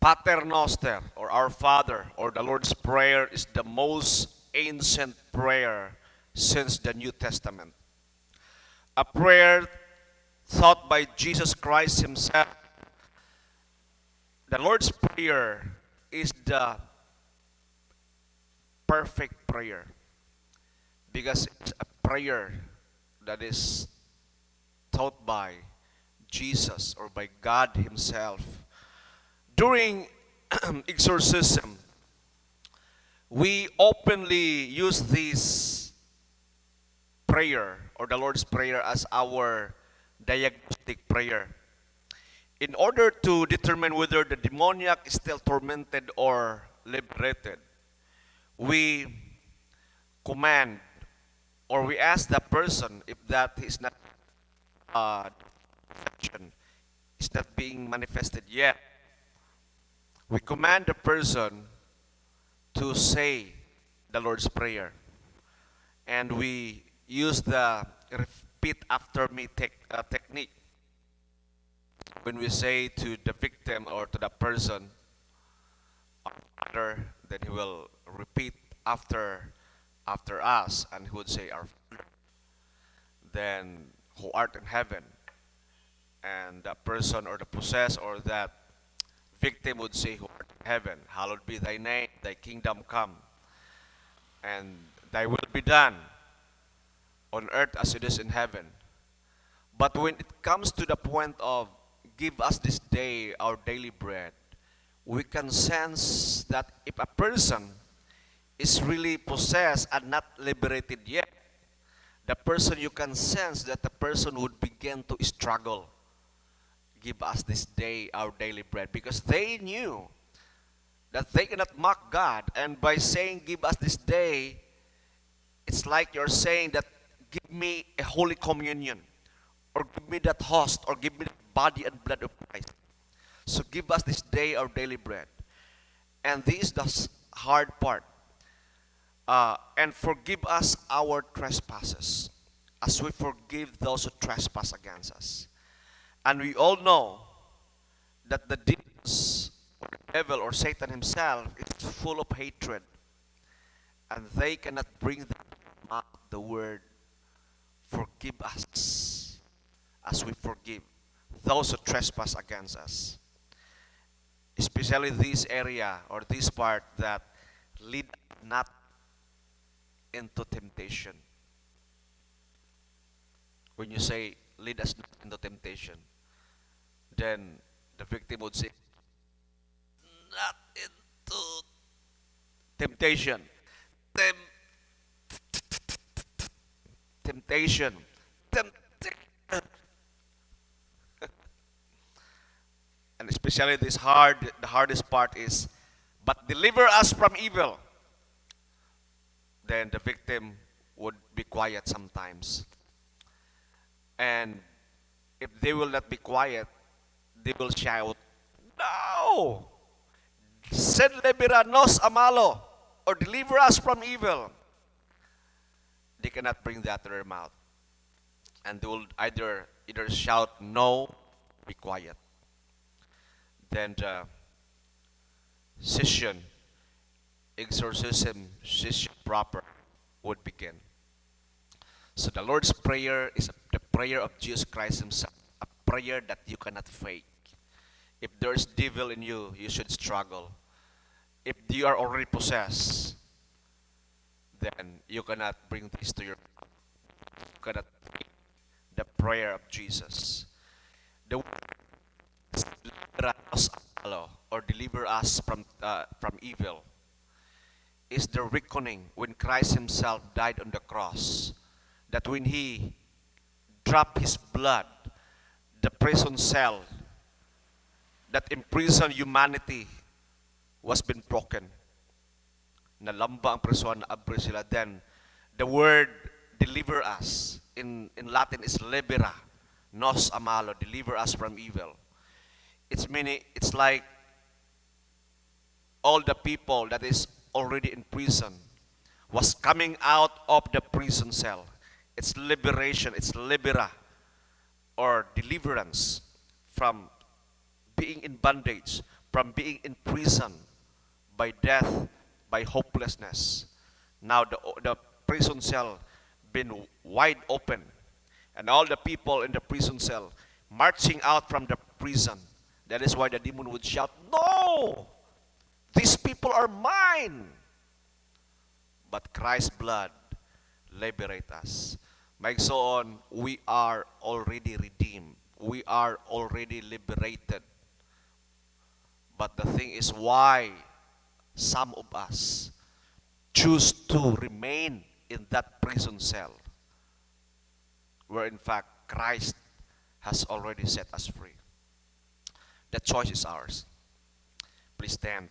Pater Noster, or Our Father, or the Lord's Prayer is the most ancient prayer since the New Testament. A prayer taught by Jesus Christ Himself. The Lord's Prayer is the perfect prayer because it's a prayer that is taught by Jesus or by God Himself. During exorcism, we openly use this prayer or the Lord's Prayer as our diagnostic prayer in order to determine whether the demoniac is still tormented or liberated. We command or we ask the person if that is not affection is not being manifested yet. We command the person to say the Lord's Prayer, and we use the repeat after me technique. When we say to the victim or to the person, "Our Father," then he will repeat after us, and he would say, "Our Father." Then, who art in heaven, and the person or the possessed or that victim would say, "Who art in heaven, hallowed be thy name, thy kingdom come, and thy will be done on earth as it is in heaven." But when it comes to the point of give us this day our daily bread, we can sense that if a person is really possessed and not liberated yet, the person, you can sense that the person would begin to struggle. Give us this day our daily bread, because they knew that they cannot mock God, and by saying give us this day, it's like you're saying that give me a holy communion, or give me that host, or give me the body and blood of Christ. So give us this day our daily bread. And this is the hard part. And forgive us our trespasses, as we forgive those who trespass against us. And we all know that the demons, or the devil, or Satan himself is full of hatred. And they cannot bring the word, forgive us as we forgive those who trespass against us. Especially this area or this part that lead not into temptation. When you say lead us not into temptation, then the victim would say, not into temptation. Temptation. Temptation. And especially the hardest part is, but deliver us from evil. Then the victim would be quiet sometimes. And if they will not be quiet, they will shout, "No! Sed libera nos amalo," or deliver us from evil. They cannot bring that to their mouth. And they will either shout no, be quiet. Then the session, exorcism session proper, would begin. So the Lord's Prayer is the prayer of Jesus Christ Himself, a prayer that you cannot fake. If there's devil in you, you should struggle. If you are already possessed, then you cannot bring this to your mouth. You cannot fake the prayer of Jesus. The word is deliver us, or deliver us from evil, is the reckoning when Christ Himself died on the cross. That when He dropped His blood, the prison cell that imprisoned humanity was been broken. Nalamba ang prison, naabri sila. Then the word deliver us in Latin is libera, nos amalo, deliver us from evil. It's like all the people that is already in prison was coming out of the prison cell. It's liberation, it's libera, or deliverance from being in bondage. from being in prison by death, by hopelessness. Now the prison cell been wide open, and all the people in the prison cell marching out from the prison. That is why the demon would shout, "No! These people are mine!" But Christ's blood liberate us. Maigsoon, we are already redeemed. We are already liberated. But the thing is why some of us choose to remain in that prison cell where in fact Christ has already set us free. The choice is ours. Please stand.